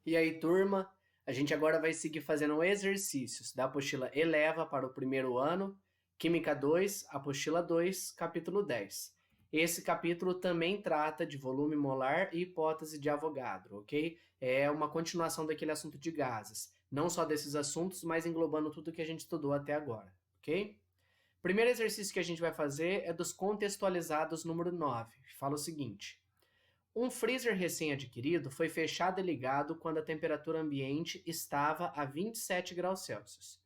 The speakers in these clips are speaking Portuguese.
E aí, turma, a gente agora vai seguir fazendo exercícios da apostila Eleva para o primeiro ano, Química 2, apostila 2, capítulo 10. Esse capítulo também trata de volume molar e hipótese de Avogadro, ok? É uma continuação daquele assunto de gases. Não só desses assuntos, mas englobando tudo que a gente estudou até agora, ok? Primeiro exercício que a gente vai fazer é dos contextualizados número 9. Fala o seguinte: um freezer recém-adquirido foi fechado e ligado quando a temperatura ambiente estava a 27 graus Celsius.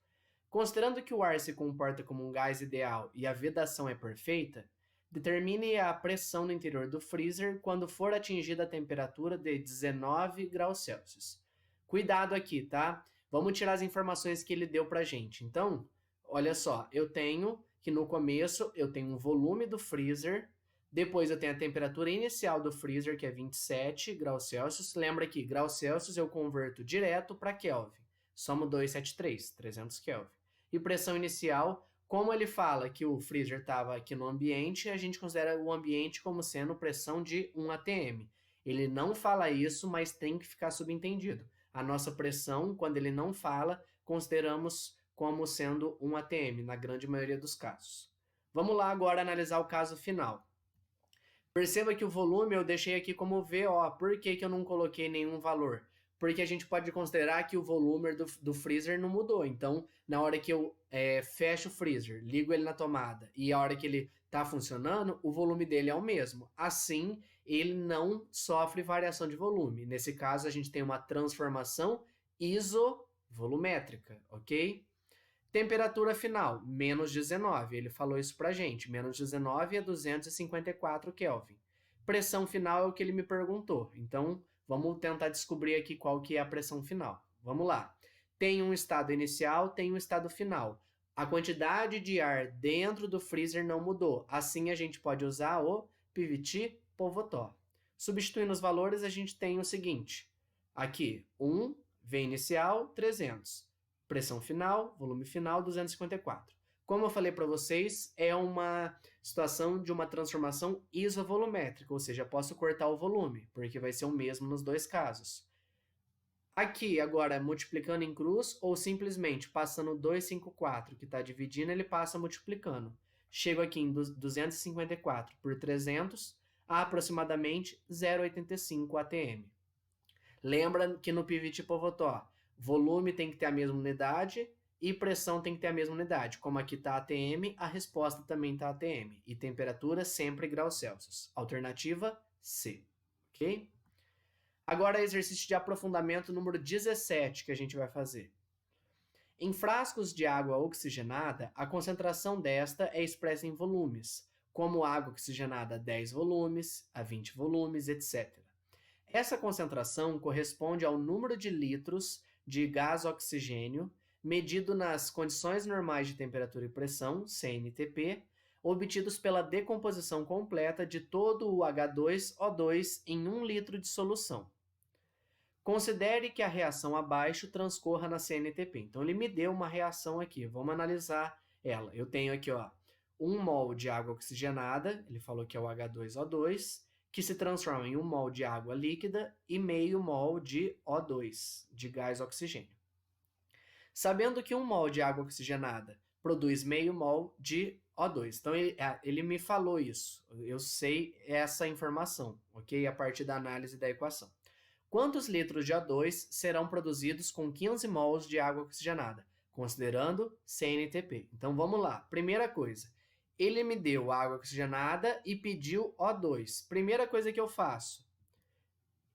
Considerando que o ar se comporta como um gás ideal e a vedação é perfeita, determine a pressão no interior do freezer quando for atingida a temperatura de 19 graus Celsius. Cuidado aqui, tá? Vamos tirar as informações que ele deu pra gente. Então, olha só, eu tenho que no começo eu tenho um volume do freezer. Depois eu tenho a temperatura inicial do freezer, que é 27 graus Celsius. Lembra que graus Celsius eu converto direto para Kelvin. Somo 273, 300 Kelvin. E pressão inicial, como ele fala que o freezer estava aqui no ambiente, a gente considera o ambiente como sendo pressão de 1 atm. Ele não fala isso, mas tem que ficar subentendido. A nossa pressão, quando ele não fala, consideramos como sendo 1 atm, na grande maioria dos casos. Vamos lá agora analisar o caso final. Perceba que o volume eu deixei aqui como VO. Por que eu não coloquei nenhum valor? Porque a gente pode considerar que o volume do freezer não mudou. Então, na hora que eu fecho o freezer, ligo ele na tomada e a hora que ele está funcionando, o volume dele é o mesmo. Assim, ele não sofre variação de volume. Nesse caso, a gente tem uma transformação isovolumétrica, ok? Temperatura final, menos 19. Ele falou isso pra gente. Menos 19 é 254 Kelvin. Pressão final é o que ele me perguntou. Então, vamos tentar descobrir aqui qual que é a pressão final. Vamos lá. Tem um estado inicial, tem um estado final. A quantidade de ar dentro do freezer não mudou. Assim, a gente pode usar o PVT Povotó. Substituindo os valores, a gente tem o seguinte. Aqui, 1, V inicial, 300. Pressão final, volume final, 254. Como eu falei para vocês, é uma situação de uma transformação isovolumétrica, ou seja, posso cortar o volume, porque vai ser o mesmo nos dois casos. Aqui, agora, multiplicando em cruz ou simplesmente passando 254, que está dividindo, ele passa multiplicando. Chego aqui em 254 por 300, a aproximadamente 0,85 atm. Lembra que no PVT Povotó, volume tem que ter a mesma unidade e pressão tem que ter a mesma unidade. Como aqui está ATM, a resposta também está ATM. E temperatura sempre graus Celsius. Alternativa C. Ok? Agora, exercício de aprofundamento número 17 que a gente vai fazer. Em frascos de água oxigenada, a concentração desta é expressa em volumes, como água oxigenada a 10 volumes, a 20 volumes, etc. Essa concentração corresponde ao número de litros de gás oxigênio medido nas condições normais de temperatura e pressão, CNTP, obtidos pela decomposição completa de todo o H2O2 em 1 litro de solução. Considere que a reação abaixo transcorra na CNTP. Então, ele me deu uma reação aqui. Vamos analisar ela. Eu tenho aqui, 1 mol de água oxigenada, ele falou que é o H2O2, que se transforma em 1 mol de água líquida e meio mol de O2, de gás oxigênio. Sabendo que 1 mol de água oxigenada produz meio mol de O2. Então, ele me falou isso. Eu sei essa informação, ok? A partir da análise da equação. Quantos litros de O2 serão produzidos com 15 mols de água oxigenada, considerando CNTP? Então, vamos lá. Primeira coisa, ele me deu água oxigenada e pediu O2. Primeira coisa que eu faço,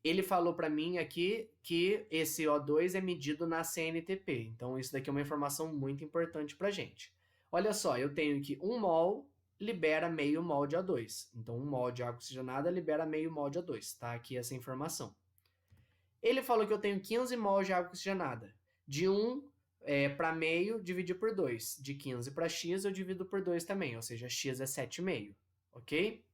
ele falou para mim aqui que esse O2 é medido na CNTP. Então, isso daqui é uma informação muito importante para a gente. Olha só, eu tenho que 1 mol libera meio mol de O2. Então, 1 mol de água oxigenada libera meio mol de O2. Tá aqui essa informação. Ele falou que eu tenho 15 mol de água oxigenada. De 1 para meio, dividir por 2. De 15 para x, eu divido por 2 também, ou seja, x é 7,5, ok?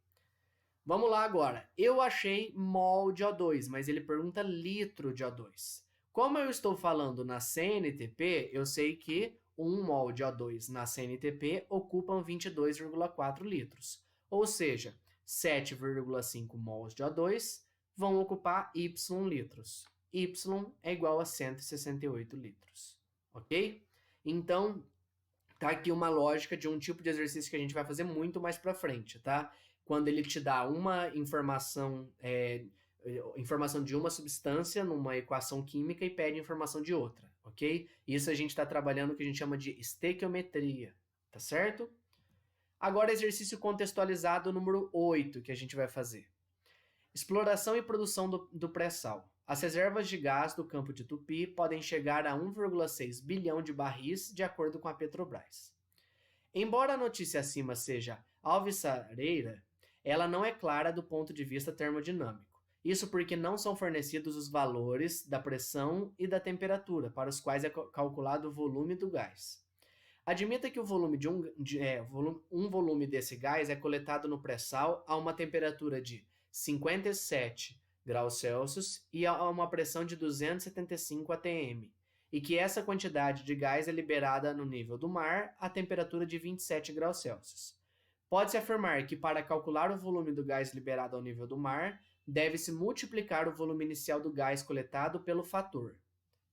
Vamos lá agora. Eu achei mol de O2, mas ele pergunta litro de O2. Como eu estou falando na CNTP, eu sei que 1 mol de O2 na CNTP ocupam 22,4 litros. Ou seja, 7,5 mols de O2 vão ocupar Y litros. Y é igual a 168 litros, ok? Então, tá aqui uma lógica de um tipo de exercício que a gente vai fazer muito mais para frente, tá? Quando ele te dá uma informação de uma substância numa equação química e pede informação de outra, ok? Isso a gente está trabalhando o que a gente chama de estequiometria, tá certo? Agora, exercício contextualizado número 8 que a gente vai fazer. Exploração e produção do pré-sal. As reservas de gás do campo de Tupi podem chegar a 1,6 bilhão de barris, de acordo com a Petrobras. Embora a notícia acima seja alvissareira, ela não é clara do ponto de vista termodinâmico. Isso porque não são fornecidos os valores da pressão e da temperatura, para os quais é calculado o volume do gás. Admita que o volume um volume desse gás é coletado no pré-sal a uma temperatura de 57 graus Celsius e a uma pressão de 275 atm, e que essa quantidade de gás é liberada no nível do mar a temperatura de 27 graus Celsius. Pode-se afirmar que para calcular o volume do gás liberado ao nível do mar, deve-se multiplicar o volume inicial do gás coletado pelo fator.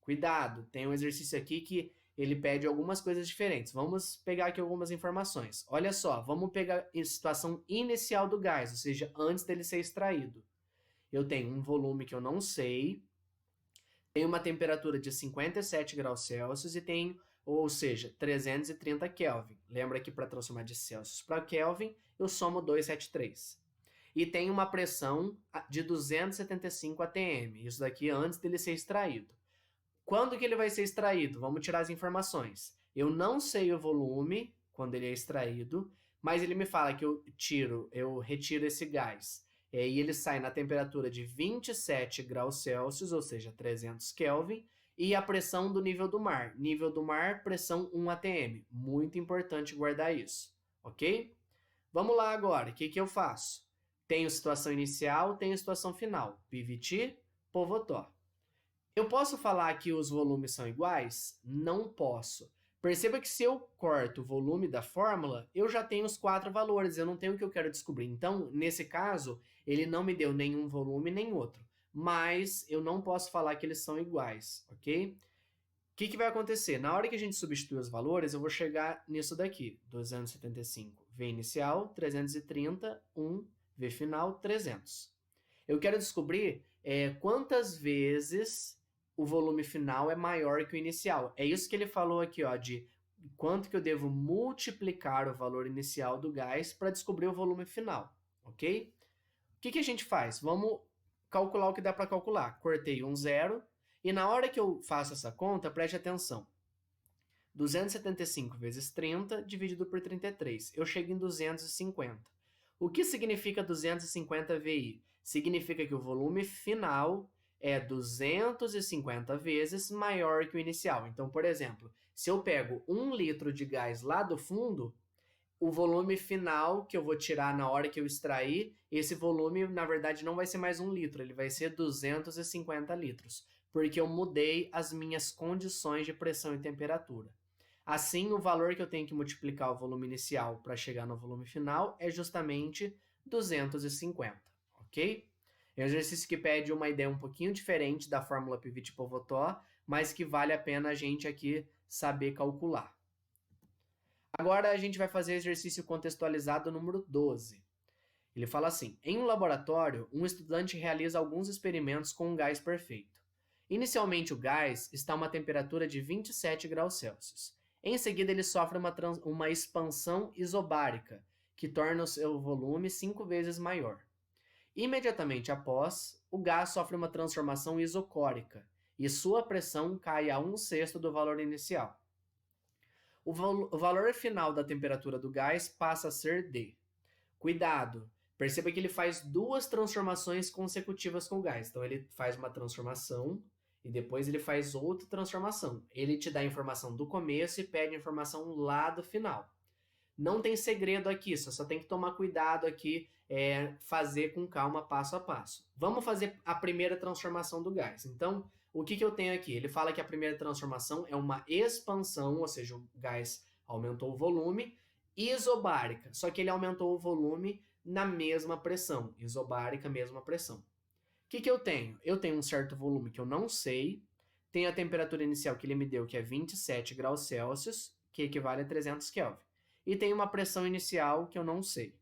Cuidado, tem um exercício aqui que ele pede algumas coisas diferentes. Vamos pegar aqui algumas informações. Olha só, vamos pegar a situação inicial do gás, ou seja, antes dele ser extraído. Eu tenho um volume que eu não sei, tenho uma temperatura de 57 graus Celsius e tenho, ou seja, 330 Kelvin. Lembra que para transformar de Celsius para Kelvin, eu somo 273. E tem uma pressão de 275 atm, isso daqui antes dele ser extraído. Quando que ele vai ser extraído? Vamos tirar as informações. Eu não sei o volume quando ele é extraído, mas ele me fala que eu retiro esse gás. E ele sai na temperatura de 27 graus Celsius, ou seja, 300 Kelvin, e a pressão do nível do mar. Nível do mar, pressão 1 atm. Muito importante guardar isso, ok? Vamos lá agora, o que eu faço? Tenho situação inicial, tenho situação final. Piviti, Povotó. Eu posso falar que os volumes são iguais? Não posso. Perceba que se eu corto o volume da fórmula, eu já tenho os 4 valores, eu não tenho o que eu quero descobrir. Então, nesse caso, ele não me deu nenhum volume nem outro. Mas eu não posso falar que eles são iguais, ok? O que vai acontecer? Na hora que a gente substituir os valores, eu vou chegar nisso daqui. 275, V inicial, 330, 1, V final, 300. Eu quero descobrir quantas vezes o volume final é maior que o inicial. É isso que ele falou aqui, ó, de quanto que eu devo multiplicar o valor inicial do gás para descobrir o volume final, ok? O que a gente faz? Vamos calcular o que dá para calcular. Cortei um zero e na hora que eu faço essa conta, preste atenção. 275 vezes 30 dividido por 33. Eu chego em 250. O que significa 250 VI? Significa que o volume final é 250 vezes maior que o inicial. Então, por exemplo, se eu pego 1 litro de gás lá do fundo, o volume final que eu vou tirar na hora que eu extrair, esse volume, na verdade, não vai ser mais 1 litro, ele vai ser 250 litros, porque eu mudei as minhas condições de pressão e temperatura. Assim, o valor que eu tenho que multiplicar o volume inicial para chegar no volume final é justamente 250, ok? É um exercício que pede uma ideia um pouquinho diferente da fórmula Piviti-Povotó, mas que vale a pena a gente aqui saber calcular. Agora a gente vai fazer exercício contextualizado número 12. Ele fala assim: em um laboratório, um estudante realiza alguns experimentos com um gás perfeito. Inicialmente, o gás está a uma temperatura de 27 graus Celsius. Em seguida, ele sofre uma expansão isobárica, que torna o seu volume 5 vezes maior. Imediatamente após, o gás sofre uma transformação isocórica e sua pressão cai a 1/6 do valor inicial. O valor final da temperatura do gás passa a ser D. Cuidado! Perceba que ele faz 2 transformações consecutivas com o gás. Então, ele faz uma transformação e depois ele faz outra transformação. Ele te dá a informação do começo e pede a informação lá do final. Não tem segredo aqui, só tem que tomar cuidado aqui, fazer com calma, passo a passo. Vamos fazer a primeira transformação do gás. Então, o que eu tenho aqui? Ele fala que a primeira transformação é uma expansão, ou seja, o gás aumentou o volume, isobárica, só que ele aumentou o volume na mesma pressão, isobárica, mesma pressão. que eu tenho? Eu tenho um certo volume que eu não sei, tenho a temperatura inicial que ele me deu, que é 27 graus Celsius, que equivale a 300 Kelvin. E tenho uma pressão inicial que eu não sei.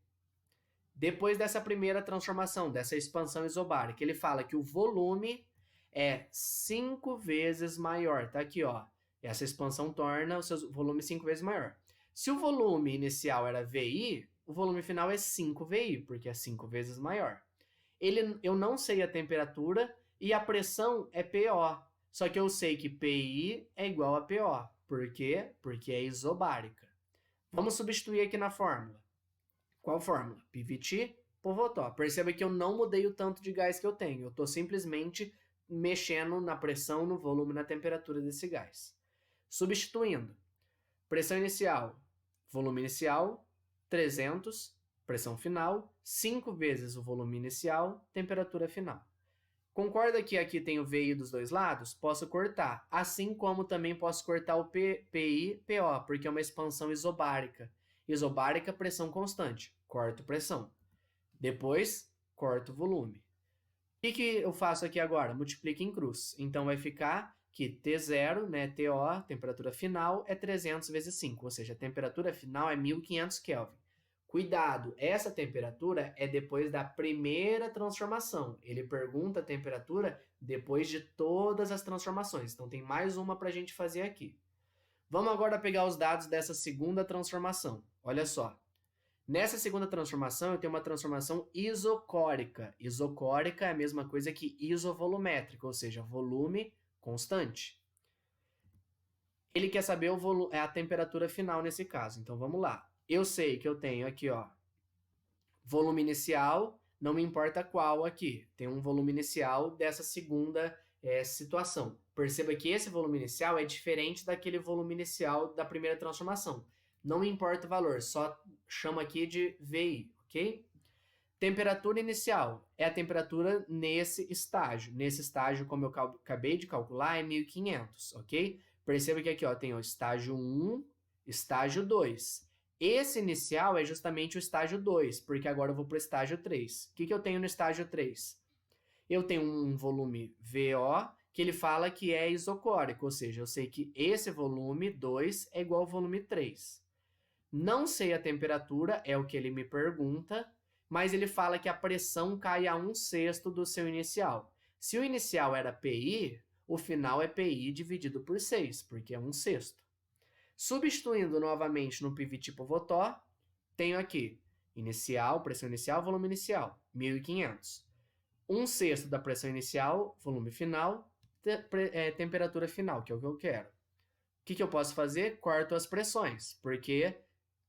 Depois dessa primeira transformação, dessa expansão isobárica, ele fala que o volume é 5 vezes maior. Tá aqui, ó. Essa expansão torna o seu volume 5 vezes maior. Se o volume inicial era VI, o volume final é 5VI, porque é 5 vezes maior. Eu não sei a temperatura e a pressão é PO. Só que eu sei que PI é igual a PO. Por quê? Porque é isobárica. Vamos substituir aqui na fórmula. Qual fórmula? PVT por Votó. Perceba que eu não mudei o tanto de gás que eu tenho. Eu estou simplesmente mexendo na pressão, no volume, na temperatura desse gás. Substituindo. Pressão inicial, volume inicial, 300. Pressão final, 5 vezes o volume inicial, temperatura final. Concorda que aqui tem o VI dos dois lados? Posso cortar. Assim como também posso cortar o PI, PO, porque é uma expansão isobárica. Isobárica, pressão constante. Corto pressão. Depois, corto volume. O que eu faço aqui agora? Multiplico em cruz. Então, vai ficar que T0, né, TO, temperatura final, é 300 vezes 5. Ou seja, a temperatura final é 1500 Kelvin. Cuidado, essa temperatura é depois da primeira transformação. Ele pergunta a temperatura depois de todas as transformações. Então, tem mais uma para a gente fazer aqui. Vamos agora pegar os dados dessa segunda transformação. Olha só. Nessa segunda transformação, eu tenho uma transformação isocórica. Isocórica é a mesma coisa que isovolumétrica, ou seja, volume constante. Ele quer saber a temperatura final nesse caso. Então, vamos lá. Eu sei que eu tenho aqui, ó, volume inicial, não me importa qual aqui. Tem um volume inicial dessa segunda situação. Perceba que esse volume inicial é diferente daquele volume inicial da primeira transformação. Não me importa o valor, só chama aqui de VI, ok? Temperatura inicial é a temperatura nesse estágio. Nesse estágio, como eu acabei de calcular, é 1500, ok? Perceba que aqui ó, tem o estágio 1, estágio 2. Esse inicial é justamente o estágio 2, porque agora eu vou para o estágio 3. O que eu tenho no estágio 3? Eu tenho um volume VO, que ele fala que é isocórico, ou seja, eu sei que esse volume 2 é igual ao volume 3. Não sei a temperatura, é o que ele me pergunta, mas ele fala que a pressão cai a 1/6 do seu inicial. Se o inicial era PI, o final é PI dividido por 6, porque é 1/6. Substituindo novamente no PVT por Votó, tenho aqui inicial, pressão inicial, volume inicial, 1500. 1/6 da pressão inicial, volume final, temperatura final, que é o que eu quero. O que eu posso fazer? Corto as pressões, porque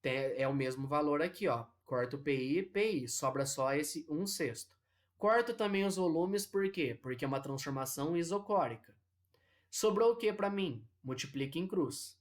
é o mesmo valor aqui, ó. Corto PI, PI, sobra só esse 1/6. Corto também os volumes, por quê? Porque é uma transformação isocórica. Sobrou o que para mim? Multiplique em cruz.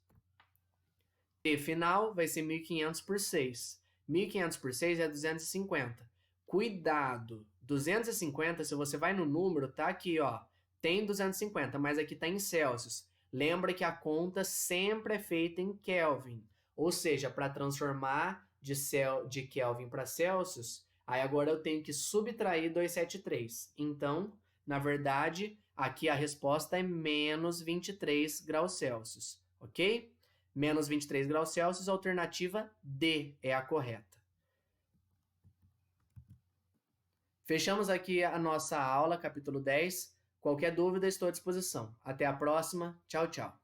T final vai ser 1500 por 6. 1500 por 6 é 250. Cuidado! 250, se você vai no número, tá aqui, ó. Tem 250, mas aqui tá em Celsius. Lembra que a conta sempre é feita em Kelvin. Ou seja, para transformar de Kelvin para Celsius, aí agora eu tenho que subtrair 273. Então, na verdade, aqui a resposta é menos 23 graus Celsius, ok? Menos 23 graus Celsius, a alternativa D é a correta. Fechamos aqui a nossa aula, capítulo 10. Qualquer dúvida, estou à disposição. Até a próxima. Tchau, tchau.